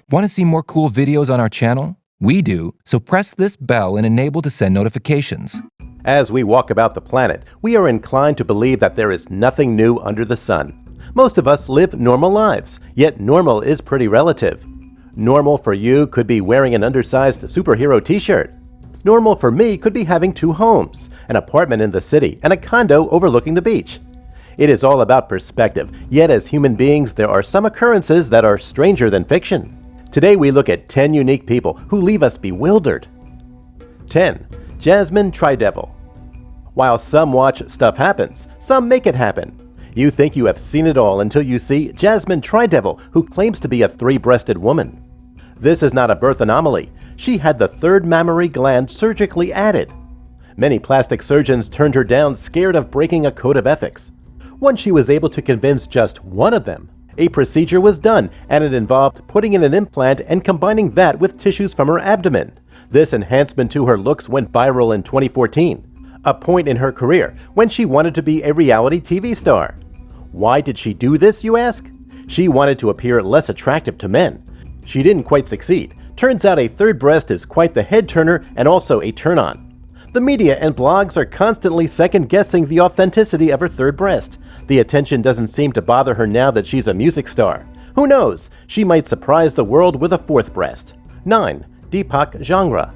Want to see more cool videos on our channel? We do, so press this bell and enable to send notifications. As we walk about the planet, we are inclined to believe that there is nothing new under the sun. Most of us live normal lives, yet normal is pretty relative. Normal for you could be wearing an undersized superhero t-shirt. Normal for me could be having 2 homes, an apartment in the city and a condo overlooking the beach. It is all about perspective, yet as human beings there are some occurrences that are stranger than fiction. Today we look at 10 unique people who leave us bewildered. 10. JASMINE TRIDEVIL. While some watch stuff happens, some make it happen. You think you have seen it all until you see JASMINE TRIDEVIL, who claims to be a 3-breasted woman. This is not a birth anomaly. She had the 3rd mammary gland surgically added. Many plastic surgeons turned her down, scared of breaking a code of ethics. Once she was able to convince just one of them, a procedure was done, and it involved putting in an implant and combining that with tissues from her abdomen. This enhancement to her looks went viral in 2014, a point in her career when she wanted to be a reality TV star. Why did she do this, you ask? She wanted to appear less attractive to men. She didn't quite succeed. Turns out a 3rd breast is quite the head turner and also a turn-on. The media and blogs are constantly second-guessing the authenticity of her 3rd breast. The attention doesn't seem to bother her now that she's a music star. Who knows? She might surprise the world with a 4th breast. 9. DEEPAK JANGRA.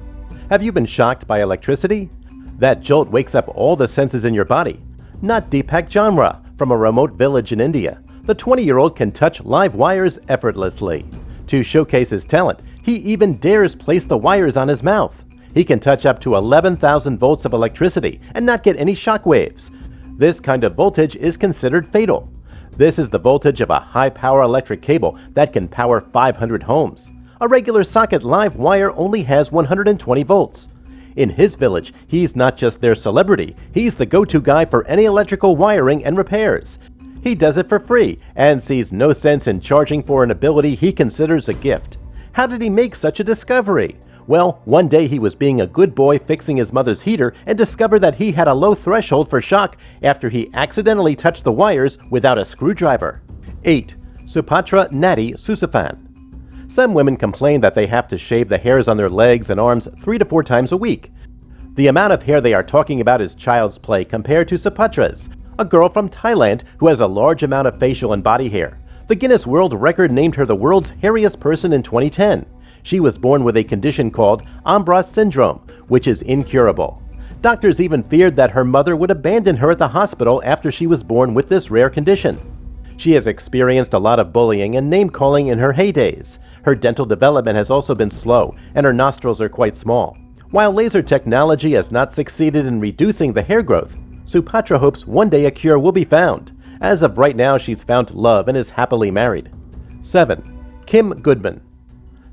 Have you been shocked by electricity? That jolt wakes up all the senses in your body. Not DEEPAK JANGRA from a remote village in India. The 20-year-old can touch live wires effortlessly. To showcase his talent, he even dares place the wires on his mouth. He can touch up to 11,000 volts of electricity and not get any shock waves. This kind of voltage is considered fatal. This is the voltage of a high-power electric cable that can power 500 homes. A regular socket live wire only has 120 volts. In his village, he's not just their celebrity, he's the go-to guy for any electrical wiring and repairs. He does it for free and sees no sense in charging for an ability he considers a gift. How did he make such a discovery? Well, one day he was being a good boy fixing his mother's heater and discovered that he had a low threshold for shock after he accidentally touched the wires without a screwdriver. 8. SUPATRA NATTY SUSUPHAN. Some women complain that they have to shave the hairs on their legs and arms 3 to 4 times a week. The amount of hair they are talking about is child's play compared to SUPATRA's, a girl from Thailand who has a large amount of facial and body hair. The Guinness World Record named her the world's hairiest person in 2010. She was born with a condition called Ambras syndrome, which is incurable. Doctors even feared that her mother would abandon her at the hospital after she was born with this rare condition. She has experienced a lot of bullying and name-calling in her heydays. Her dental development has also been slow, and her nostrils are quite small. While laser technology has not succeeded in reducing the hair growth, SUPATRA hopes one day a cure will be found. As of right now, she's found love and is happily married. 7. Kim GOODMAN.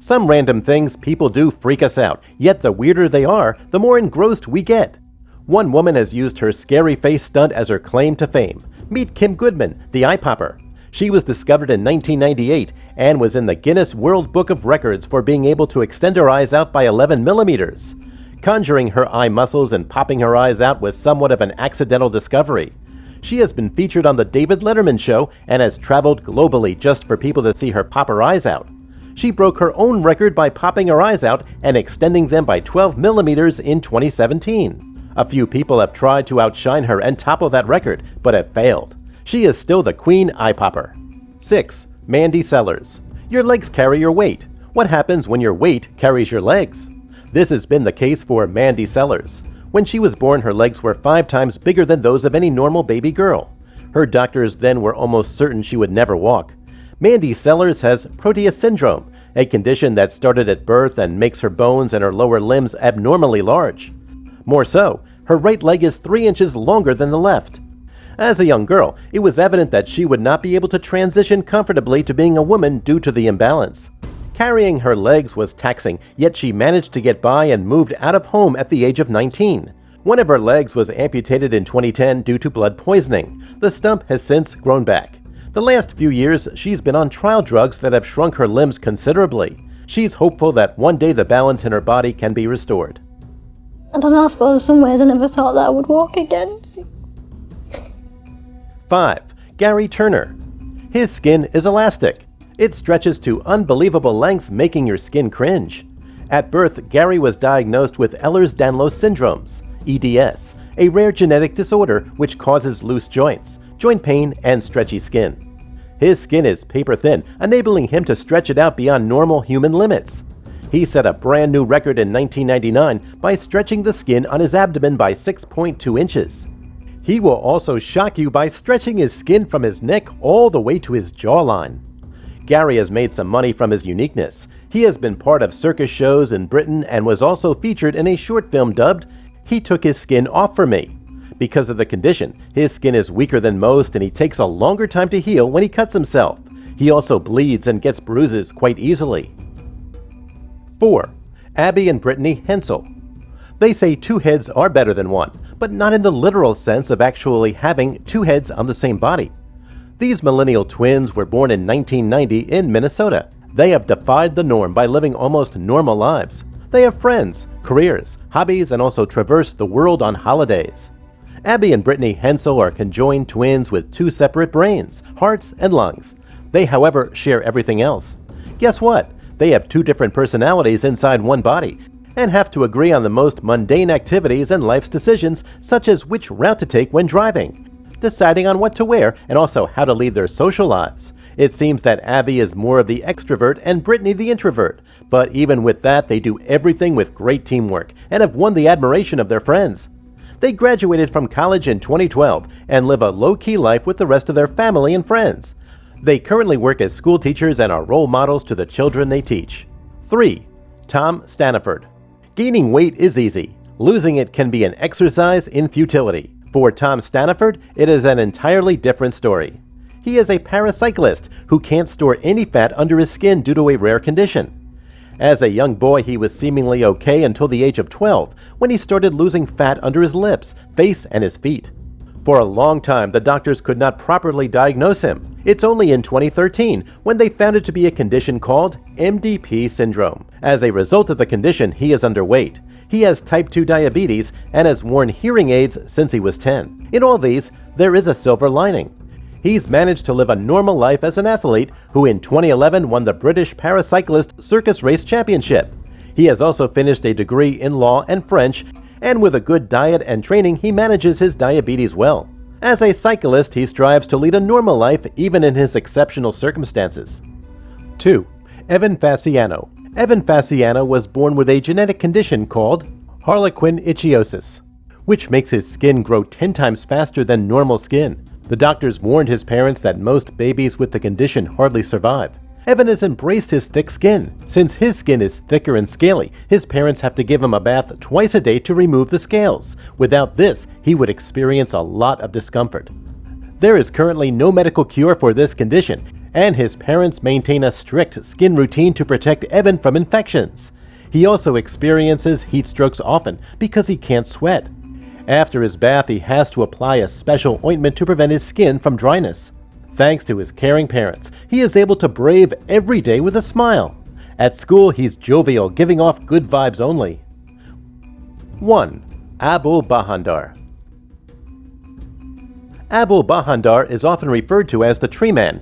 Some random things people do freak us out, yet the weirder they are, the more engrossed we get. One woman has used her scary face stunt as her claim to fame. Meet Kim GOODMAN, the eye popper. She was discovered in 1998 and was in the Guinness World Book of Records for being able to extend her eyes out by 11 millimeters. Conjuring her eye muscles and popping her eyes out was somewhat of an accidental discovery. She has been featured on the David Letterman show and has traveled globally just for people to see her pop her eyes out. She broke her own record by popping her eyes out and extending them by 12 millimeters in 2017. A few people have tried to outshine her and topple that record, but have failed. She is still the queen eye popper. 6. MANDY SELLARS. Your legs carry your weight. What happens when your weight carries your legs? This has been the case for MANDY SELLARS. When she was born, her legs were 5 times bigger than those of any normal baby girl. Her doctors then were almost certain she would never walk. MANDY SELLARS has Proteus syndrome, a condition that started at birth and makes her bones and her lower limbs abnormally large. More so, her right leg is 3 inches longer than the left. As a young girl, it was evident that she would not be able to transition comfortably to being a woman due to the imbalance. Carrying her legs was taxing, yet she managed to get by and moved out of home at the age of 19. One of her legs was amputated in 2010 due to blood poisoning. The stump has since grown back. The last few years, she's been on trial drugs that have shrunk her limbs considerably. She's hopeful that one day the balance in her body can be restored. I don't know, I suppose in some ways I never thought that I would walk again. 5. Gary Turner. His skin is elastic. It stretches to unbelievable lengths, making your skin cringe. At birth, Gary was diagnosed with Ehlers-Danlos syndromes, EDS, a rare genetic disorder which causes loose joints, joint pain, and stretchy skin. His skin is paper thin, enabling him to stretch it out beyond normal human limits. He set a brand new record in 1999 by stretching the skin on his abdomen by 6.2 inches. He will also shock you by stretching his skin from his neck all the way to his jawline. Gary has made some money from his uniqueness. He has been part of circus shows in Britain and was also featured in a short film dubbed "He Took His Skin Off For Me." Because of the condition, his skin is weaker than most and he takes a longer time to heal when he cuts himself. He also bleeds and gets bruises quite easily. 4. Abby and Brittany HENSEL. They say two heads are better than one, but not in the literal sense of actually having two heads on the same body. These millennial twins were born in 1990 in Minnesota. They have defied the norm by living almost normal lives. They have friends, careers, hobbies, and also traverse the world on holidays. Abby and Brittany HENSEL are conjoined twins with two separate brains, hearts, and lungs. They, however, share everything else. Guess what? They have two different personalities inside one body and have to agree on the most mundane activities and life's decisions, such as which route to take when driving, deciding on what to wear, and also how to lead their social lives. It seems that Abby is more of the extrovert and Brittany the introvert, but even with that, they do everything with great teamwork and have won the admiration of their friends. They graduated from college in 2012 and live a low-key life with the rest of their family and friends. They currently work as school teachers and are role models to the children they teach. 3. Tom STANIFORD. Gaining weight is easy. Losing it can be an exercise in futility. For Tom STANIFORD, it is an entirely different story. He is a paracyclist who can't store any fat under his skin due to a rare condition. As a young boy, he was seemingly okay until the age of 12, when he started losing fat under his lips, face, and his feet. For a long time, the doctors could not properly diagnose him. It's only in 2013 when they found it to be a condition called MDP syndrome. As a result of the condition, he is underweight. He has type 2 diabetes and has worn hearing aids since he was 10. In all these, there is a silver lining. He's managed to live a normal life as an athlete who in 2011 won the British Paracyclist Circus Race Championship. He has also finished a degree in law and French, and with a good diet and training, he manages his diabetes well. As a cyclist, he strives to lead a normal life even in his exceptional circumstances. 2. Evan FASCIANO. Evan FASCIANO was born with a genetic condition called harlequin ichthyosis, which makes his skin grow 10 times faster than normal skin. The doctors warned his parents that most babies with the condition hardly survive. Evan has embraced his thick skin. Since his skin is thicker and scaly, his parents have to give him a bath twice a day to remove the scales. Without this, he would experience a lot of discomfort. There is currently no medical cure for this condition, and his parents maintain a strict skin routine to protect Evan from infections. He also experiences heat strokes often because he can't sweat. After his bath, he has to apply a special ointment to prevent his skin from dryness. Thanks to his caring parents, he is able to brave every day with a smile. At school, he's jovial, giving off good vibes only. 1. Abul Bahandar. Abul Bahandar is often referred to as the Tree Man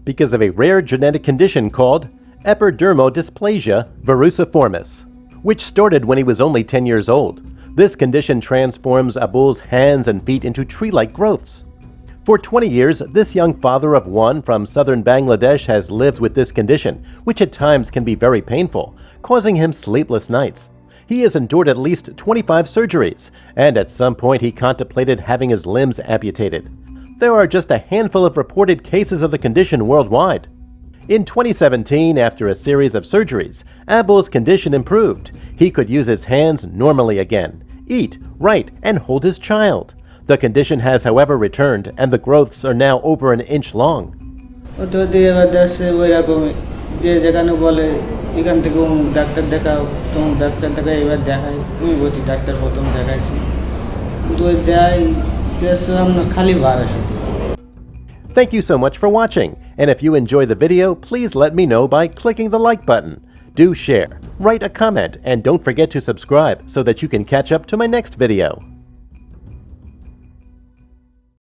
because of a rare genetic condition called epidermodysplasia verruciformis, which started when he was only 10 years old. This condition transforms Abul's hands and feet into tree-like growths. For 20 years, this young father of one from southern Bangladesh has lived with this condition, which at times can be very painful, causing him sleepless nights. He has endured at least 25 surgeries, and at some point he contemplated having his limbs amputated. There are just a handful of reported cases of the condition worldwide. In 2017, after a series of surgeries, Abul's condition improved. He could use his hands normally again, eat, write, and hold his child. The condition has, however, returned, and the growths are now over an inch long. Thank you so much for watching, and if you enjoyed the video, please let me know by clicking the like button. Do share, write a comment, and don't forget to subscribe so that you can catch up to my next video.